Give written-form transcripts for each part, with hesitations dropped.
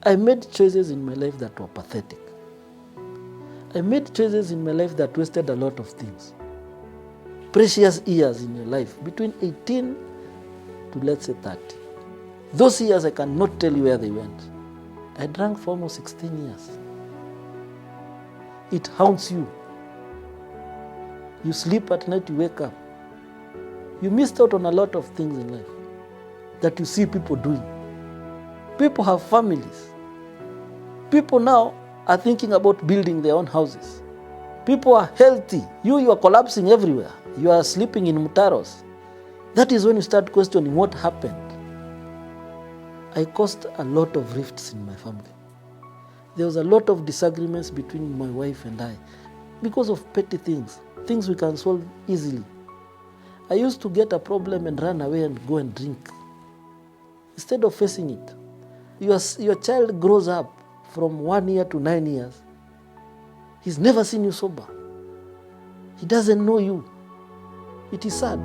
I made choices in my life that were pathetic. I made choices in my life that wasted a lot of things. Precious years in your life, between 18 to let's say 30. Those years I cannot tell you where they went. I drank for almost 16 years. It haunts you. You sleep at night, you wake up. You missed out on a lot of things in life that you see people doing. People have families. People now are thinking about building their own houses. People are healthy. You are collapsing everywhere. You are sleeping in mutaros. That is when you start questioning what happened. I caused a lot of rifts in my family. There was a lot of disagreements between my wife and I because of petty things, things we can solve easily. I used to get a problem and run away and go and drink instead of facing it. Your child grows up from 1 year to 9 years. He's never seen you sober. He doesn't know you. It is sad.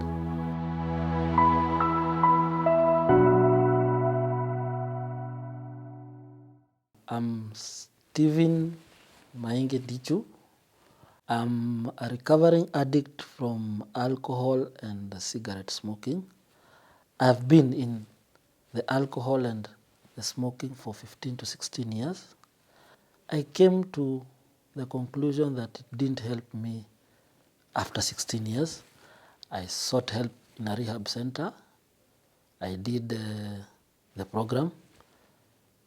I'm Stephen Ndichu. I'm a recovering addict from alcohol and cigarette smoking. I've been in the alcohol and the smoking for 15 to 16 years. I came to the conclusion that it didn't help me after 16 years. I sought help in a rehab center. I did the program,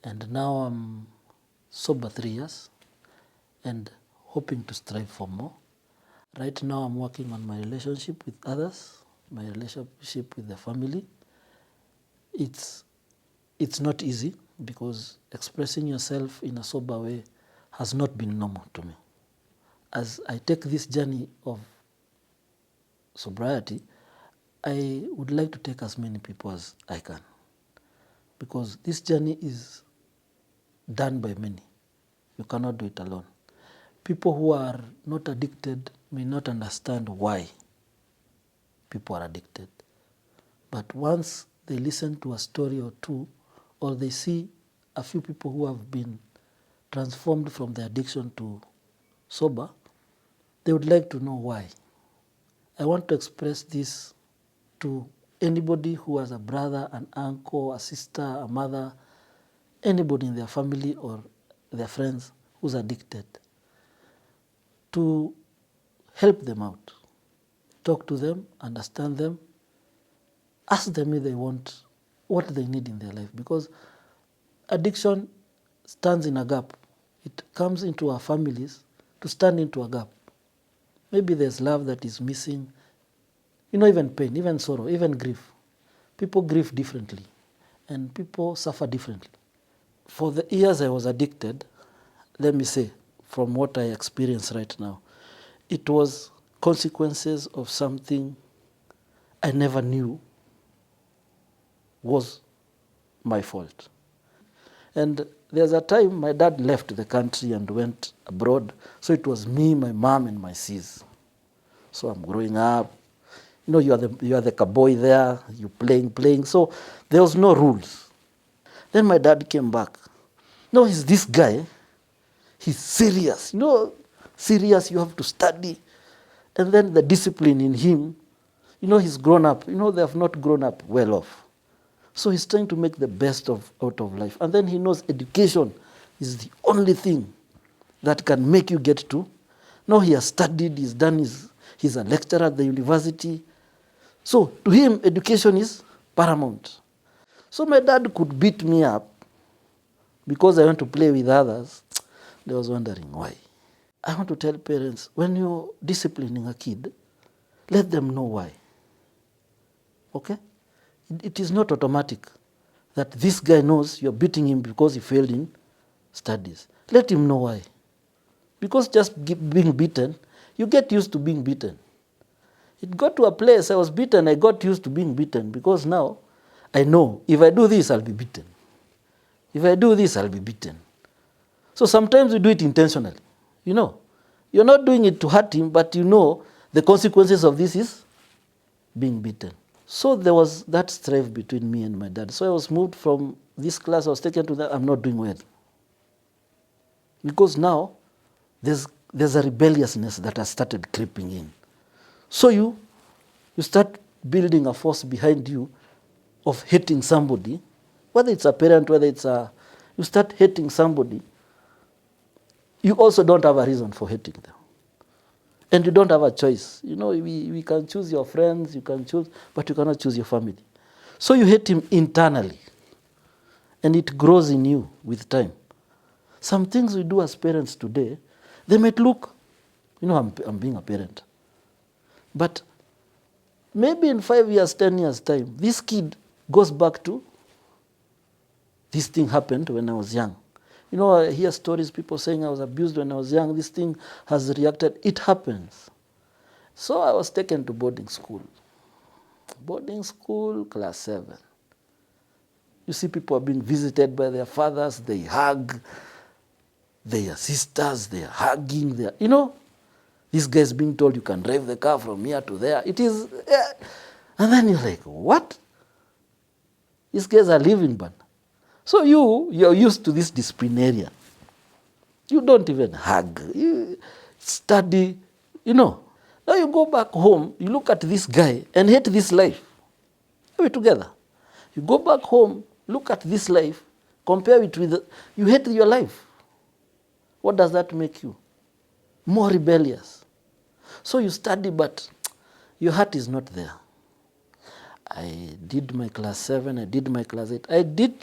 and now I'm sober 3 years and hoping to strive for more. Right now I'm working on my relationship with others, my relationship with the family. It's not easy because expressing yourself in a sober way has not been normal to me. As I take this journey of sobriety, I would like to take as many people as I can, because this journey is done by many. You cannot do it alone. People who are not addicted may not understand why people are addicted. But once they listen to a story or two, or they see a few people who have been transformed from the addiction to sober, they would like to know why. I want to express this to anybody who has a brother, an uncle, a sister, a mother, anybody in their family or their friends who's addicted, to help them out. Talk to them, understand them, ask them if they want what they need in their life, because addiction stands in a gap. It comes into our families to stand into a gap. Maybe there's love that is missing, even pain, even sorrow, even grief. People grieve differently and people suffer differently. For the years I was addicted, let me say, from what I experience right now, it was consequences of something I never knew was my fault. And there's a time my dad left the country and went abroad, so it was me, my mom, and my sis. So I'm growing up. You are the cowboy there, you playing. So there was no rules. Then my dad came back. Now he's this guy. He's serious. Serious, you have to study. And then the discipline in him, he's grown up. They have not grown up well off. So he's trying to make the best out of life. And then he knows education is the only thing that can make you get to. Now he has studied, he's a lecturer at the university. So to him, education is paramount. So my dad could beat me up because I went to play with others. They was wondering why. I want to tell parents, when you're disciplining a kid, let them know why. Okay? It is not automatic that this guy knows you're beating him because he failed in studies. Let him know why. Because just being beaten, you get used to being beaten. It got to a place I was beaten, I got used to being beaten, because now I know if I do this, I'll be beaten. If I do this, I'll be beaten. So sometimes we do it intentionally. You're not doing it to hurt him, but the consequences of this is being beaten. So there was that strife between me and my dad. So I was moved from this class, I was taken to that, I'm not doing well. Because now there's a rebelliousness that has started creeping in. So you start building a force behind you of hating somebody, whether it's a parent, you start hating somebody, you also don't have a reason for hating them. And you don't have a choice. We can choose your friends, you can choose, but you cannot choose your family. So you hate him internally. And it grows in you with time. Some things we do as parents today, they might look, I'm being a parent. But maybe in 5 years, 10 years' time, this kid goes back to, this thing happened when I was young. I hear stories, people saying I was abused when I was young. This thing has reacted. It happens. So I was taken to boarding school. Boarding school, class 7. You see people are being visited by their fathers. They hug their sisters. They are hugging. This guy's being told you can drive the car from here to there. It is, and then you're like, what? These guys are living, but. So you're used to this disciplinarian. You don't even hug. You study, Now you go back home, you look at this guy and hate this life. Are we together? You go back home, look at this life, compare it with, you hate your life. What does that make you? More rebellious. So you study, but your heart is not there. I did my class 7, I did my class 8. I did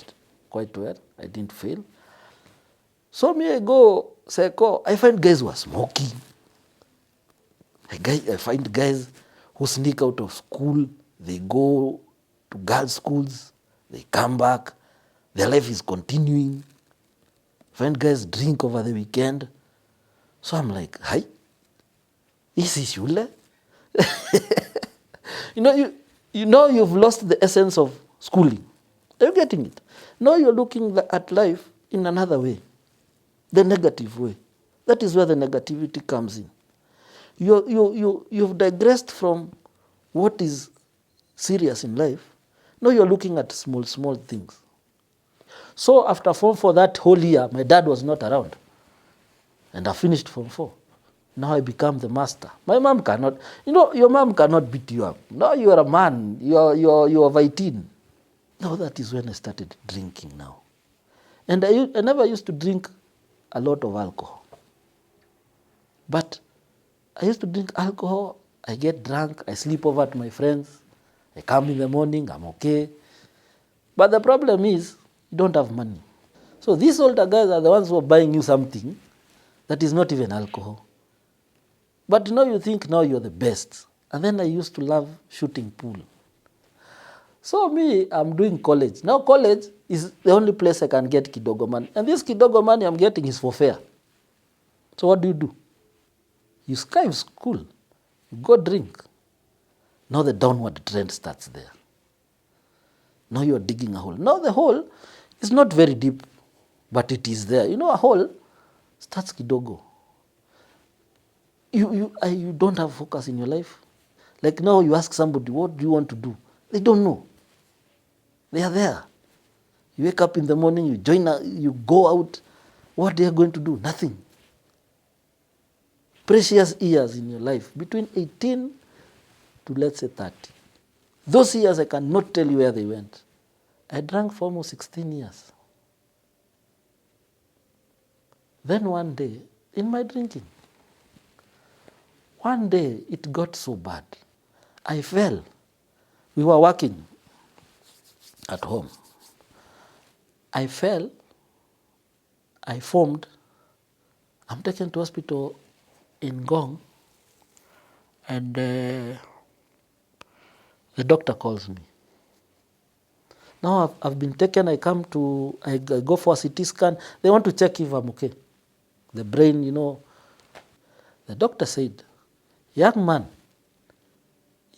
quite well. I didn't fail. So I go, I find guys who are smoking. I find guys who sneak out of school. They go to girls' schools. They come back. Their life is continuing. I find guys drink over the weekend. So I'm like, hi, this is Shule. You've lost the essence of schooling. Are you getting it? Now you're looking at life in another way, the negative way. That is where the negativity comes in. You've digressed from what is serious in life. Now you're looking at small things. So after Form 4, that whole year, my dad was not around. And I finished Form 4. Now I become the master. My mom cannot, your mom cannot beat you up. Now you are a man, you are 18. Now that is when I started drinking now. And I never used to drink a lot of alcohol. But I used to drink alcohol, I get drunk, I sleep over at my friends, I come in the morning, I'm okay. But the problem is, you don't have money. So these older guys are the ones who are buying you something that is not even alcohol. But you think now you're the best. And then I used to love shooting pool. So I'm doing college. Now college is the only place I can get kidogo money. And this kidogo money I'm getting is for fare. So what do? You skive school. You go drink. Now the downward trend starts there. Now you're digging a hole. Now the hole is not very deep, but it is there. A hole starts kidogo. You don't have focus in your life. Like now you ask somebody, what do you want to do? They don't know. They are there. You wake up in the morning, you go out. What are you going to do? Nothing. Precious years in your life, between 18 to let's say 30. Those years I cannot tell you where they went. I drank for almost 16 years. Then one day, in my drinking, one day it got so bad. I fell. We were working at home. I fell. I foamed. I'm taken to hospital in Gong. And the doctor calls me. Now I've been taken, I go for a CT scan. They want to check if I'm okay. The brain, The doctor said, young man,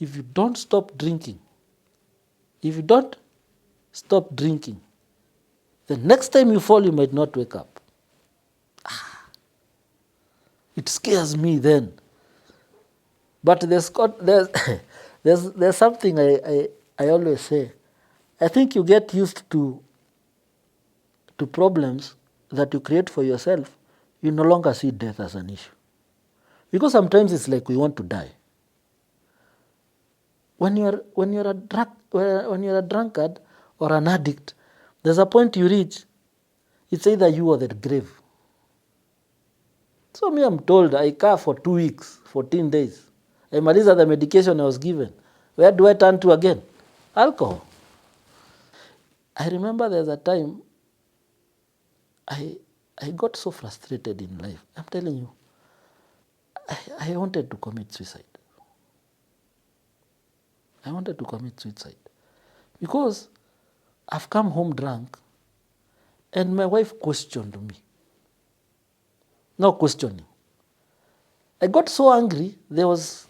if you don't stop drinking, the next time you fall, you might not wake up. It scares me then. But there's something I always say. I think you get used to problems that you create for yourself. you no longer see death as an issue. Because sometimes it's like we want to die. When you're a drunkard or an addict, there's a point you reach, it's either you or the grave. So me, I'm told I care for 2 weeks, 14 days. I maliza the medication I was given. Where do I turn to again? Alcohol. I remember there's a time I got so frustrated in life. I'm telling you, I wanted to commit suicide. I wanted to commit suicide. Because I've come home drunk and my wife questioned me. No questioning. I got so angry, there was,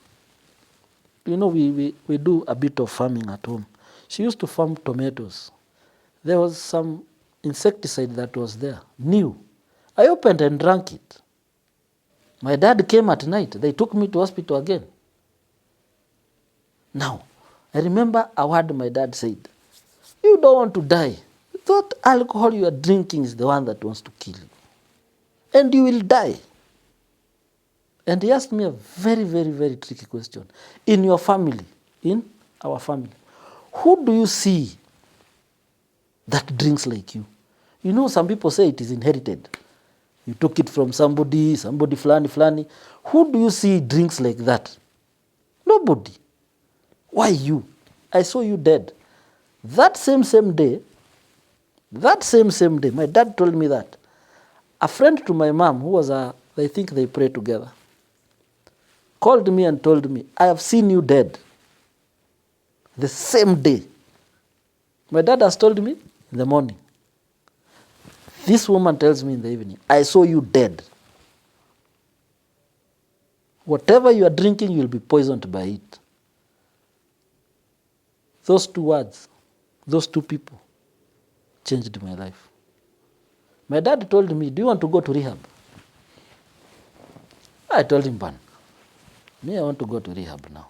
we do a bit of farming at home. She used to farm tomatoes. There was some insecticide that was there, new. I opened and drank it. My dad came at night. They took me to hospital again. Now, I remember a word my dad said, you don't want to die. That alcohol you are drinking is the one that wants to kill you. And you will die. And he asked me a very, very, very tricky question. In your family, in our family, who do you see that drinks like you? You know, some people say it is inherited. You took it from somebody flani. Who do you see drinks like that? Nobody. Why you? I saw you dead. That same day, my dad told me that. A friend to my mom, who was I think they pray together, called me and told me, I have seen you dead. The same day. My dad has told me in the morning. This woman tells me in the evening, I saw you dead. Whatever you are drinking, you will be poisoned by it. Those 2 words, those 2 people changed my life. My dad told me, do you want to go to rehab? I told him, "Ban, me, I want to go to rehab now."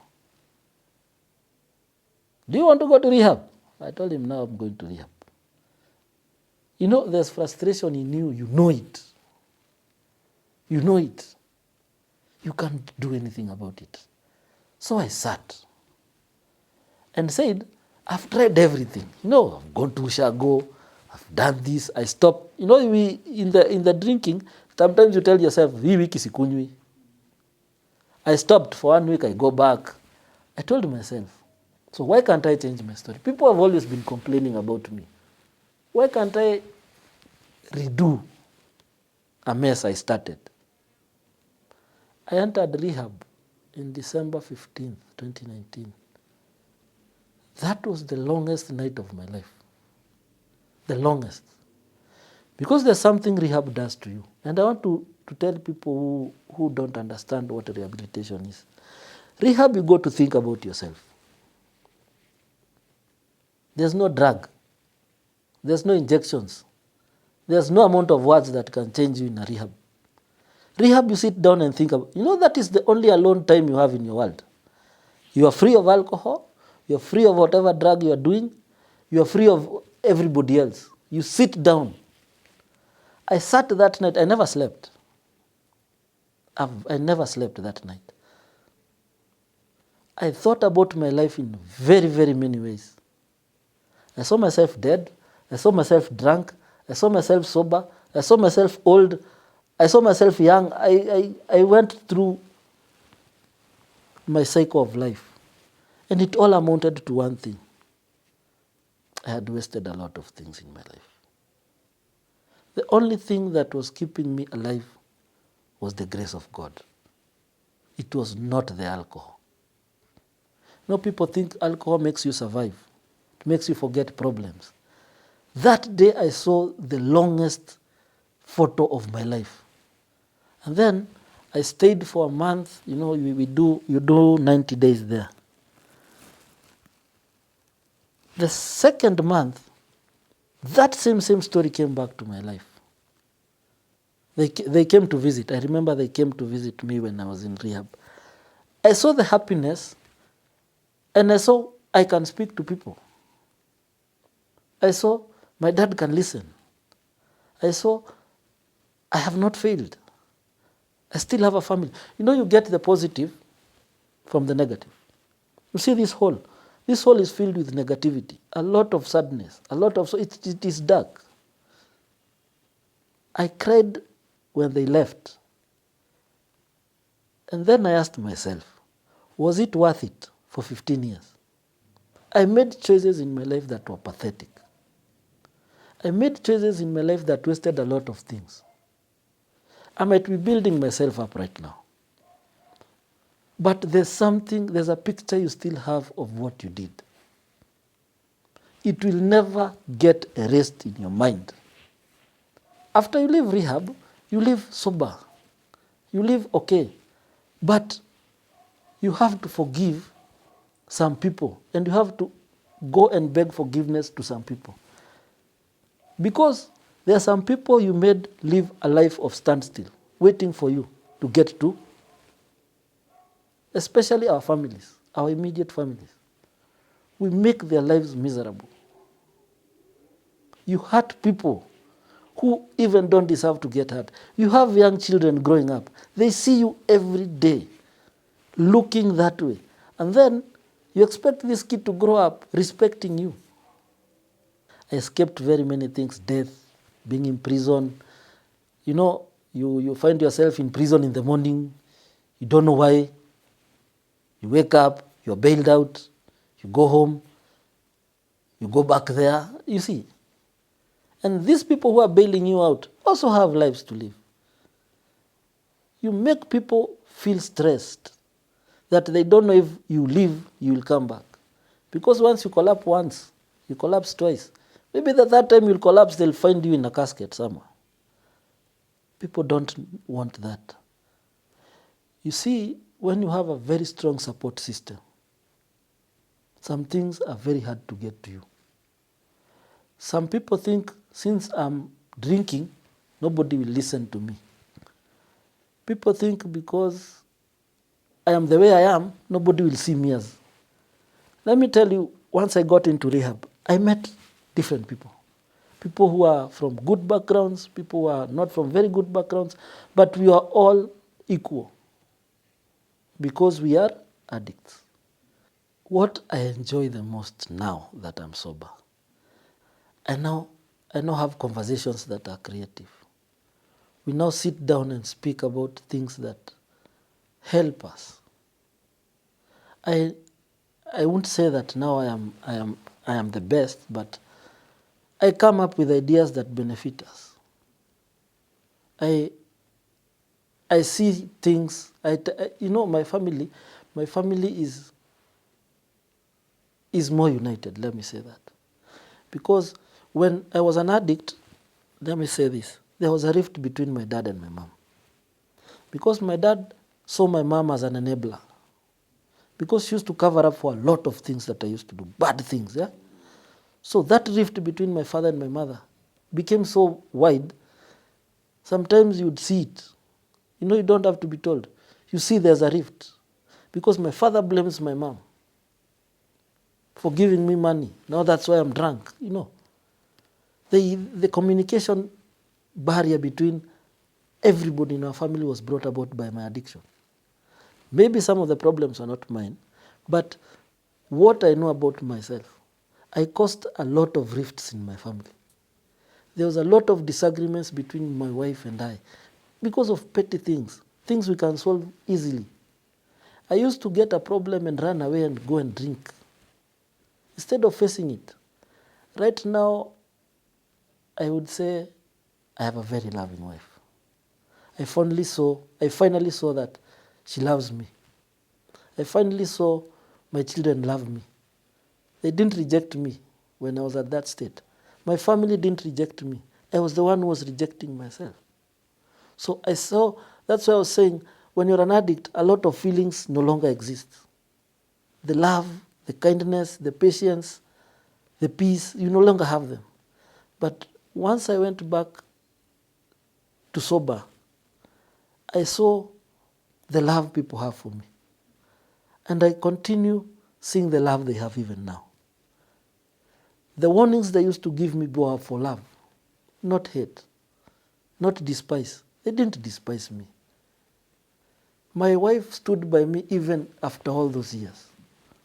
Do you want to go to rehab? I told him, now I'm going to rehab. You know, there's frustration in you. You know it. You know it. You can't do anything about it. So I sat and said, I've tried everything. You know, I've gone to Ushago, I've done this, I stopped. You know, in the drinking, sometimes you tell yourself, hii wiki sikunywi. I stopped for 1 week, I go back. I told myself, so why can't I change my story? People have always been complaining about me. Why can't I redo a mess I started? I entered rehab in December 15th, 2019. That was the longest night of my life. The longest. Because there's something rehab does to you. And I want to tell people who don't understand what rehabilitation is. Rehab, you go to think about yourself. There's no drug. There's no injections. There's no amount of words that can change you in a rehab. Rehab, you sit down and think about. You know, that is the only alone time you have in your world. You are free of alcohol. You are free of whatever drug you are doing. You are free of everybody else. You sit down. I sat that night. I never slept. I never slept that night. I thought about my life in very, very many ways. I saw myself dead. I saw myself drunk. I saw myself sober. I saw myself old. I saw myself young. I went through my cycle of life. And it all amounted to one thing. I had wasted a lot of things in my life. The only thing that was keeping me alive was the grace of God. It was not the alcohol. You know, people think alcohol makes you survive. It makes you forget problems. That day I saw the longest photo of my life. And then I stayed for a month. You know, you do 90 days there. The second month, that same story came back to my life. They came to visit. I remember they came to visit me when I was in rehab. I saw the happiness, and I saw I can speak to people. I saw my dad can listen. I saw I have not failed. I still have a family. You know, you get the positive from the negative. You see this hole. This hole is filled with negativity, a lot of sadness, a lot of, so it is dark. I cried when they left. And then I asked myself, was it worth it for 15 years? I made choices in my life that were pathetic. I made choices in my life that wasted a lot of things. I might be building myself up right now. But there's a picture you still have of what you did. It will never get erased in your mind. After you leave rehab, you live sober. You live okay. But you have to forgive some people, and you have to go and beg forgiveness to some people. Because there are some people you made live a life of standstill, waiting for you to get to, especially our families, our immediate families. We make their lives miserable. You hurt people who even don't deserve to get hurt. You have young children growing up. They see you every day looking that way. And then you expect this kid to grow up respecting you. I escaped very many things, death, being in prison. You know, you find yourself in prison in the morning. You don't know why. You wake up, you're bailed out. You go home. You go back there. You see. And these people who are bailing you out also have lives to live. You make people feel stressed that they don't know if you leave, you will come back. Because once you collapse once, you collapse twice. Maybe the third time you'll collapse, they'll find you in a casket somewhere. People don't want that. You see, when you have a very strong support system, some things are very hard to get to you. Some people think, since I'm drinking, nobody will listen to me. People think because I am the way I am, nobody will see me as. Let me tell you, once I got into rehab, I met different people. People who are from good backgrounds, people who are not from very good backgrounds, but we are all equal because we are addicts. What I enjoy the most now that I'm sober, I now have conversations that are creative. We now sit down and speak about things that help us. I won't say that now I am the best, but I come up with ideas that benefit us. I see things. My family is more united. Let me say that, because when I was an addict, let me say this: there was a rift between my dad and my mom, because my dad saw my mom as an enabler, because she used to cover up for a lot of things that I used to do, bad things. Yeah. So that rift between my father and my mother became so wide. Sometimes you'd see it. You don't have to be told. You see there's a rift. Because my father blames my mom for giving me money. Now that's why I'm drunk. The communication barrier between everybody in our family was brought about by my addiction. Maybe some of the problems are not mine, but what I know about myself, I caused a lot of rifts in my family. There was a lot of disagreements between my wife and I because of petty things we can solve easily. I used to get a problem and run away and go and drink instead of facing it. Right now, I would say I have a very loving wife. I finally saw that she loves me. I finally saw my children love me. They didn't reject me when I was at that state. My family didn't reject me. I was the one who was rejecting myself. So that's why I was saying, when you're an addict, a lot of feelings no longer exist. The love, the kindness, the patience, the peace, you no longer have them. But once I went back to sober, I saw the love people have for me. And I continue seeing the love they have even now. The warnings they used to give me were for love, not hate, not despise. They didn't despise me. My wife stood by me even after all those years.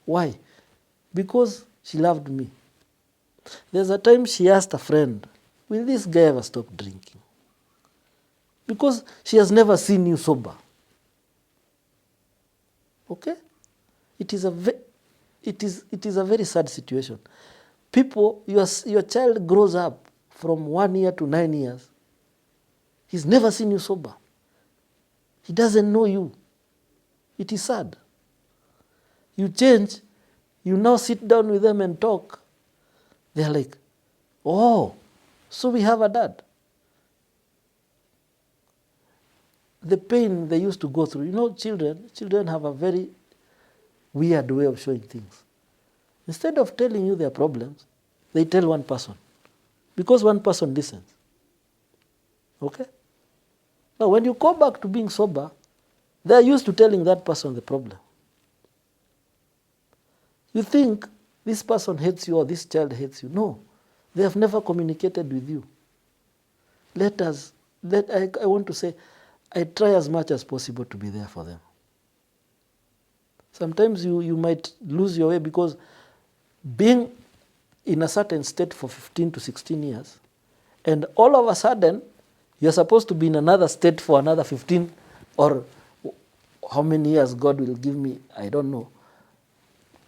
Why? Because she loved me. There's a time she asked a friend, will this guy ever stop drinking? Because she has never seen you sober. Okay? It is a very sad situation. People, your child grows up from 1 year to 9 years. He's never seen you sober. He doesn't know you. It is sad. You change, you now sit down with them and talk. They're like, oh, so we have a dad. The pain they used to go through. You know, children have a very weird way of showing things. Instead of telling you their problems, they tell one person. Because one person listens. Okay? Now, when you go back to being sober, they are used to telling that person the problem. You think this person hates you or this child hates you. No, they have never communicated with you. I want to say, I try as much as possible to be there for them. Sometimes you might lose your way because being in a certain state for 15 to 16 years, and all of a sudden, you're supposed to be in another state for another 15 or how many years God will give me, I don't know.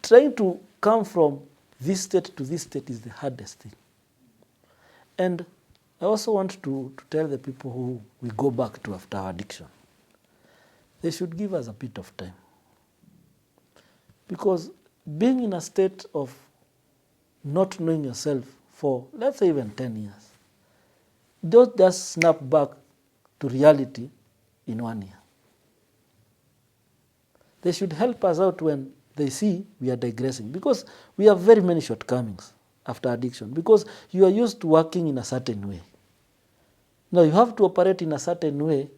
Trying to come from this state to this state is the hardest thing. And I also want to tell the people who we go back to after our addiction, they should give us a bit of time. Because being in a state of not knowing yourself for, let's say, even 10 years, don't just snap back to reality in 1 year. They should help us out when they see we are digressing, because we have very many shortcomings after addiction, because you are used to working in a certain way. Now you have to operate in a certain way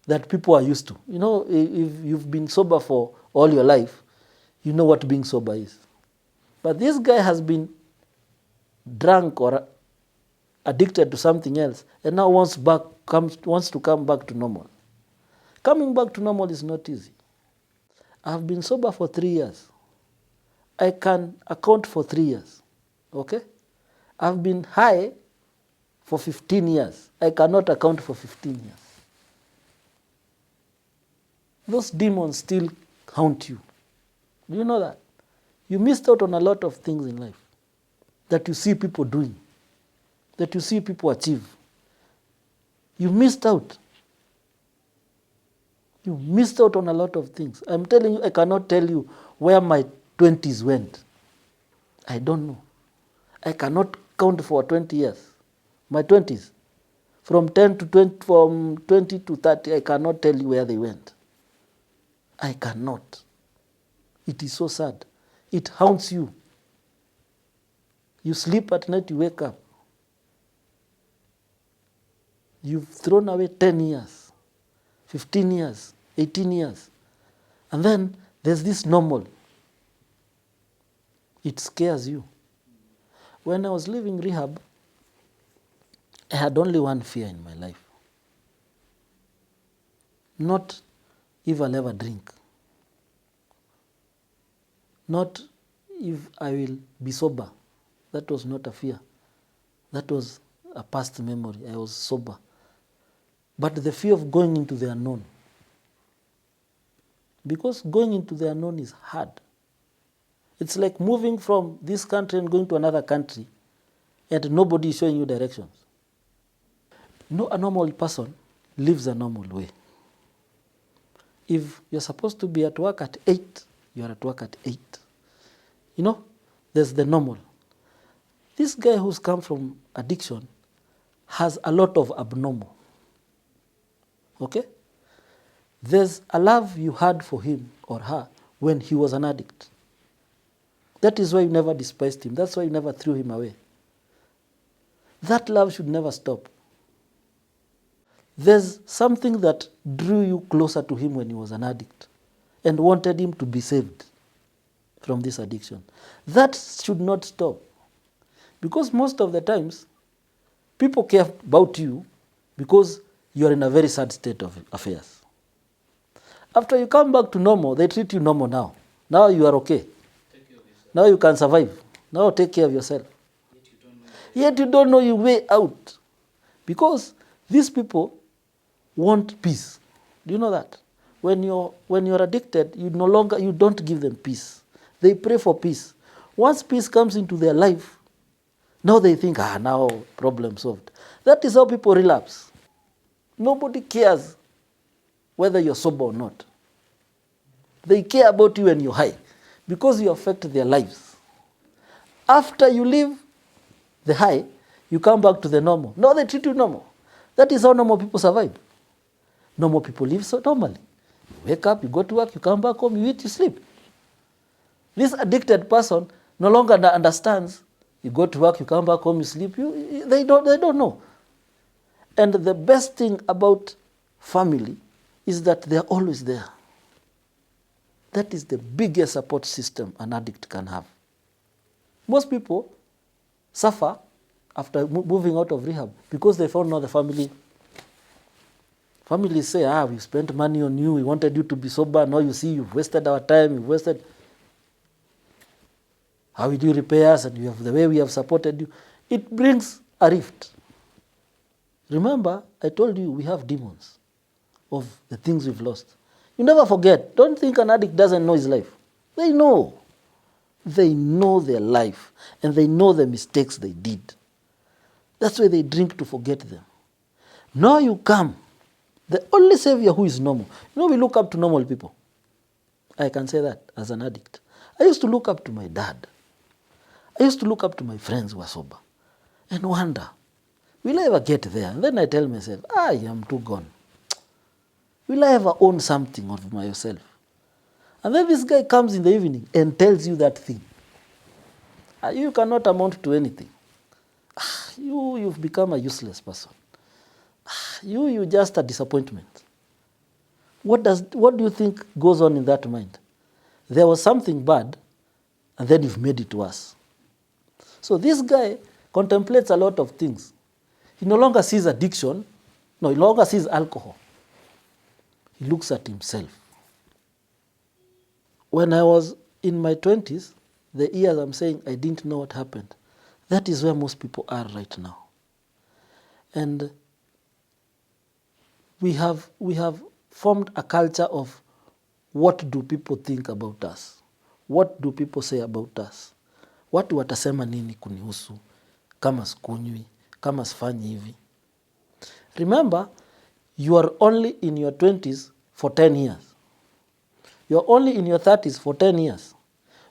that people are used to. You know, if you've been sober for all your life, you know what being sober is. But this guy has been drunk or addicted to something else and now wants to come back to normal. Coming back to normal is not easy. I've been sober for 3 years. I can account for 3 years. Okay? I've been high for 15 years. I cannot account for 15 years. Those demons still haunt you. Do you know that? You missed out on a lot of things in life that you see people doing, that you see people achieve. You missed out. You missed out on a lot of things. I'm telling you, I cannot tell you where my 20s went. I don't know. I cannot count for 20 years. My 20s. From 10 to 20, from 20 to 30, I cannot tell you where they went. I cannot. It is so sad. It haunts you. You sleep at night, you wake up. You've thrown away 10 years, 15 years, 18 years. And then there's this normal. It scares you. When I was leaving rehab, I had only one fear in my life. Not if I'll ever drink. Not if I will be sober. That was not a fear. That was a past memory. I was sober. But the fear of going into the unknown. Because going into the unknown is hard. It's like moving from this country and going to another country and nobody is showing you directions. No, a normal person lives a normal way. If you're supposed to be at work at 8, you're at work at 8. You know, there's the normal. This guy who's come from addiction has a lot of abnormal. Okay? There's a love you had for him or her when he was an addict. That is why you never despised him. That's why you never threw him away. That love should never stop. There's something that drew you closer to him when he was an addict and wanted him to be saved from this addiction. That should not stop. Because most of the times, people care about you because you're in a very sad state of affairs. After you come back to normal, they treat you normal now. Now you are okay. Now you can survive. Now take care of yourself. Yet you don't know your way out. Because these people want peace. Do you know that? When you're addicted, you don't give them peace. They pray for peace. Once peace comes into their life, now they think, now problem solved. That is how people relapse. Nobody cares whether you're sober or not. They care about you when you're high because you affect their lives. After you leave the high, you come back to the normal. No, they treat you normal. That is how normal people survive. Normal people live so normally. You wake up, you go to work, you come back home, you eat, you sleep. This addicted person no longer understands. You go to work, you come back home, you sleep. They don't know. And the best thing about family is that they are always there. That is the biggest support system an addict can have. Most people suffer after moving out of rehab because they found now the family. Families say, we spent money on you, we wanted you to be sober, now you see you've wasted our time, you've wasted. How will you repay us? And you have the way we have supported you. It brings a rift. Remember, I told you we have demons of the things we've lost. You never forget. Don't think an addict doesn't know his life. They know. They know their life. And they know the mistakes they did. That's why they drink to forget them. Now you come. The only savior who is normal. We look up to normal people. I can say that as an addict. I used to look up to my dad. I used to look up to my friends who are sober and wonder, will I ever get there? And then I tell myself, I am too gone. Will I ever own something of myself? And then this guy comes in the evening and tells you that thing. You cannot amount to anything. You've become a useless person. You're just a disappointment. What do you think goes on in that mind? There was something bad, and then you've made it worse. So this guy contemplates a lot of things. He no longer sees addiction. No, he no longer sees alcohol. He looks at himself. When I was in my 20s, the years I'm saying I didn't know what happened, that is where most people are right now. And we have formed a culture of what do people think about us? What do people say about us? Watu watasema nini kunihusu? Kama sikunywi, kama sifanyi hivi. Remember, you are only in your 20s for 10 years. You are only in your 30s for 10 years.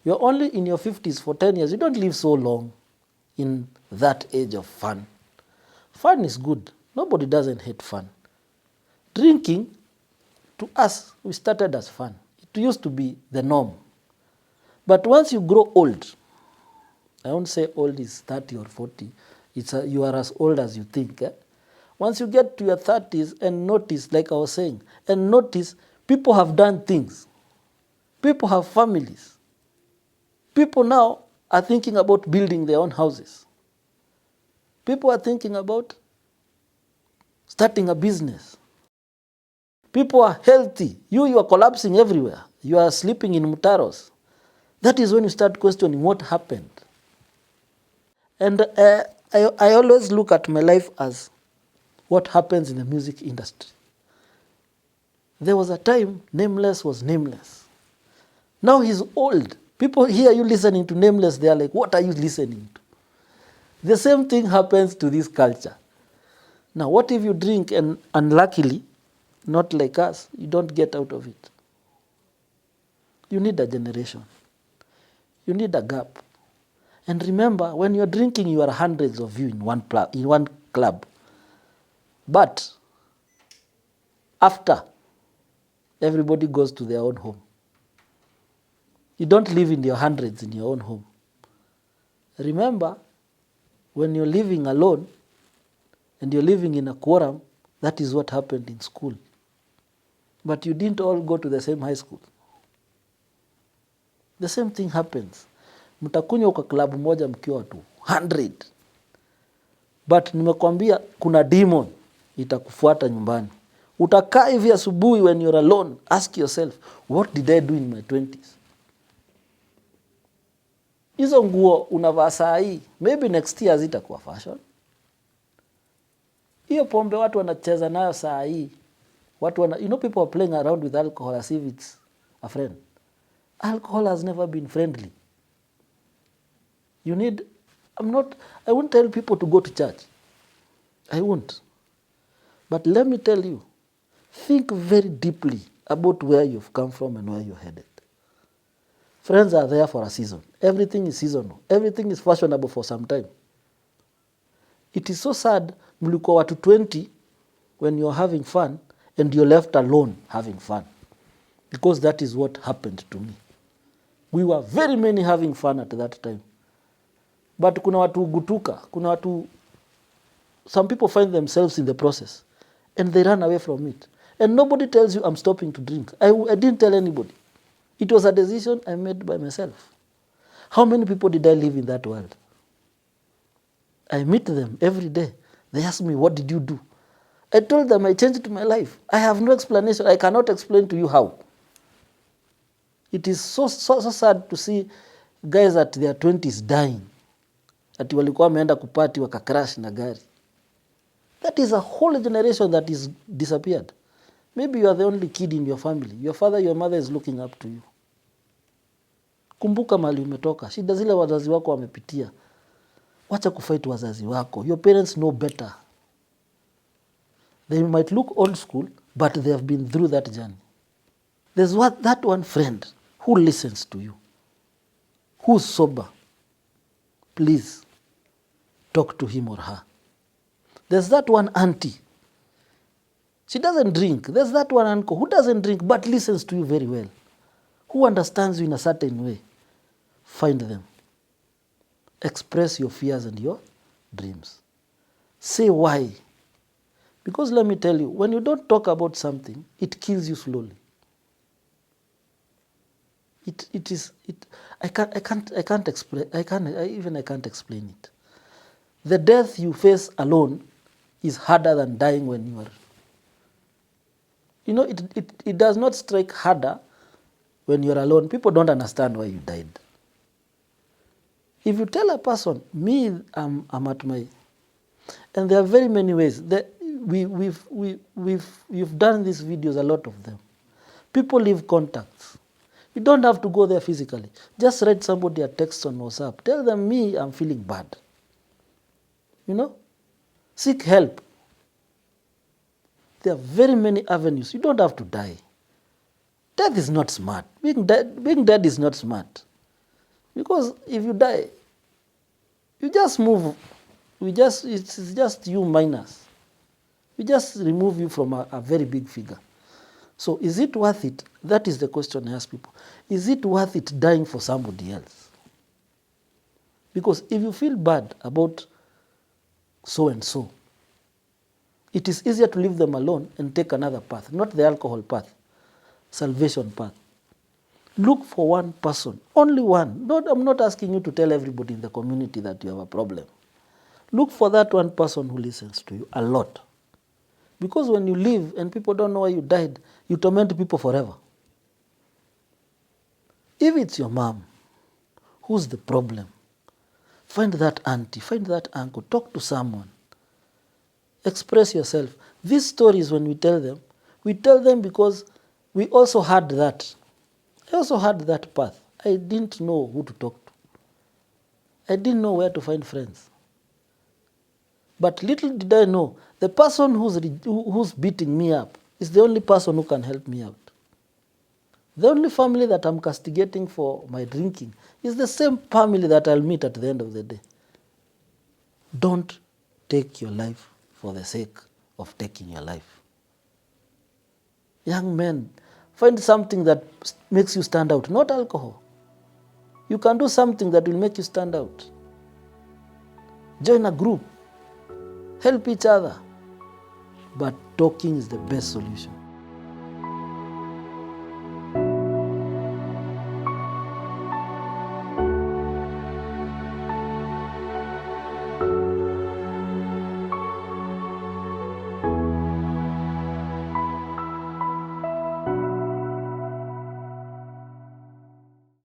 You are only in your 50s for 10 years. You don't live so long in that age of fun. Fun is good. Nobody doesn't hate fun. Drinking, to us, we started as fun. It used to be the norm. But once you grow old, I won't say old is 30 or 40. You are as old as you think. Once you get to your 30s and notice, like I was saying, and notice people have done things. People have families. People now are thinking about building their own houses. People are thinking about starting a business. People are healthy. You are collapsing everywhere. You are sleeping in mutaros. That is when you start questioning what happened. And I always look at my life as what happens in the music industry. There was a time Nameless was Nameless. Now he's old. People hear you listening to Nameless, they are like, what are you listening to? The same thing happens to this culture. Now, what if you drink and unluckily, not like us, you don't get out of it? You need a generation. You need a gap. And remember, when you're drinking, you are hundreds of you in one club. But after, everybody goes to their own home. You don't live in your hundreds in your own home. Remember, when you're living alone and you're living in a quorum, that is what happened in school. But you didn't all go to the same high school. The same thing happens. Mtakunywa kwa klabu moja mkiwa watu 100. But nimekwambia kuna demon itakufuata nyumbani. Utakaa hivi asubuhi when you're alone, ask yourself, what did I do in my 20s? Hizo nguo unavaa saa hii, maybe next year zitakuwa fashion. Hiyo pombe watu wanacheza nayo saa hii. People are playing around with alcohol as if it's a friend. Alcohol has never been friendly. I won't tell people to go to church. I won't. But let me tell you, think very deeply about where you've come from and where you're headed. Friends are there for a season. Everything is seasonal. Everything is fashionable for some time. It is so sad, mlikuwa watu 20 when you're having fun and you're left alone having fun. Because that is what happened to me. We were very many having fun at that time. But kuna watu gutuka, some people find themselves in the process and they run away from it. And nobody tells you I'm stopping to drink. I didn't tell anybody. It was a decision I made by myself. How many people did I live in that world? I meet them every day. They ask me, what did you do? I told them I changed my life. I have no explanation. I cannot explain to you how. It is so sad to see guys at their 20s dying. Ati walikuwa wameenda kupati wakacrash na gari. That is a whole generation that is disappeared. Maybe you are the only kid in your family. Your father, your mother is looking up to you. Kumbuka mahali umetoka. Shida zile wazazi wako wamepitia. Wacha kufight wazazi wako. Your parents know better. They might look old school, but they have been through that journey. There's that one friend who listens to you, who's sober. Please talk to him or her. There's that one auntie. She doesn't drink. There's that one uncle who doesn't drink but listens to you very well, who understands you in a certain way. Find them. Express your fears and your dreams. Say why. Because let me tell you, when you don't talk about something, it kills you slowly. I can't explain it. The death you face alone is harder than dying when you are. It does not strike harder when you're alone. People don't understand why you died. If you tell a person, me, I'm at my, and there are very many ways that we've done these videos, a lot of them. People leave contacts. You don't have to go there physically. Just write somebody a text on WhatsApp. Tell them, me, I'm feeling bad. Seek help. There are very many avenues. You don't have to die. Death is not smart. Being dead is not smart. Because if you die, you just move. It's just you minus. We just remove you from a very big figure. So is it worth it? That is the question I ask people. Is it worth it dying for somebody else? Because if you feel bad about so-and-so, it is easier to leave them alone and take another path, not the alcohol path, salvation path. Look for one person, only one. I'm not asking you to tell everybody in the community that you have a problem. Look for that one person who listens to you a lot. Because when you live and people don't know why you died, you torment people forever. If it's your mom, who's the problem? Find that auntie, find that uncle, talk to someone. Express yourself. These stories, when we tell them because we also had that. I also had that path. I didn't know who to talk to. I didn't know where to find friends. But little did I know, the person who's beating me up is the only person who can help me out. The only family that I'm castigating for my drinking is the same family that I'll meet at the end of the day. Don't take your life for the sake of taking your life. Young men, find something that makes you stand out, not alcohol. You can do something that will make you stand out. Join a group. Help each other. But talking is the best solution.